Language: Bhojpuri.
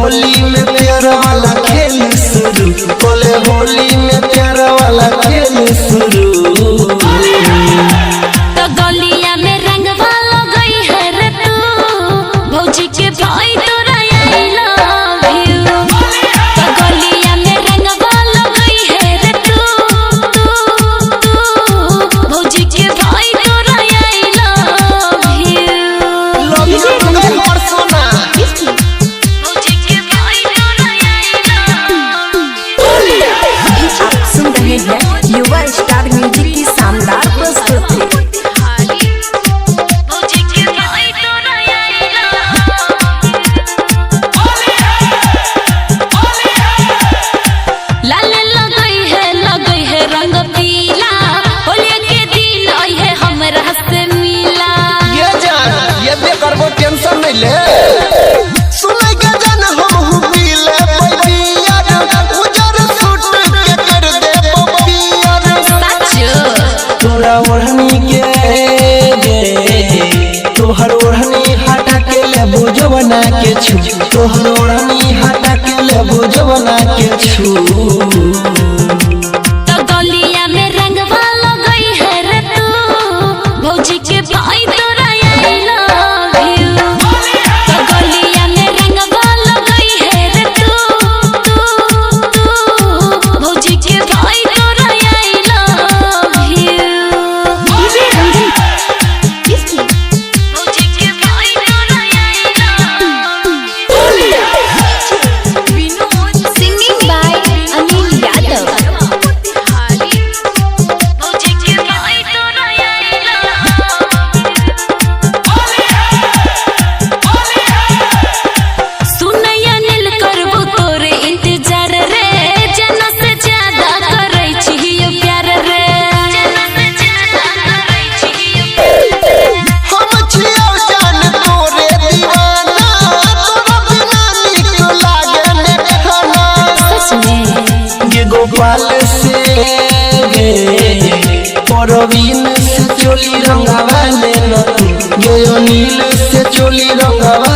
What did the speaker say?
होली में प्यार वाला खेल शुरू, बोले होली में प्यार वाला खेल शुरू। तो गलिया में रंग वाला गई है रे तू, भौजी के भाई तोरा आई लव यू। तो गलिया में रंग वाला गई है रे तू, भौजी के भाई तोरा I love you. Love you too more सोना, भौजी के भाई तोरा आई लव यू। आप सुन रहे हैं युवा स्टार म्यूजिक की शानदार प्रस्तुति। भौजी के भाई तोरा आई लव यू। लगई है रंग पीला, होली के दिन आई है हमरा से मिला। ये जान ये बेकरबो टेंशन नहीं ले, सुने के जान हम पीले बैबियार, उजर सूट के कर दे बबियार। सच तोरा ओढ़नी के दे, तोहर ओढ़नी हटा के ले बुझवना के छू, तोहर ओढ़नी हटा के ले बुझवना के छू। तो गलिया में रंग वाला गई है रे तू, भौजी के भाई तोरा आई लव यू। तो गलिया में रंग वाला गई है रे तू, भौजी के भाई तोरा आई लव यू। भौजी के भाई तोरा I love you. Singing by Anil Yadav. भौजी के भाई तोरा आई लव यू। सुनैया नील करबो तोरे इंतजार रे, जना से ज्यादा करै छियो प्यार रे, जना से ज्यादा करै छियो हम छियौ जान तोरे दीवाना, तोरा बिना नीक लागे ने खाना। सच में। ये गोपाल से गे परवीन से चोली रंगावा ले न तू, ये अनिल से चोली रंगावा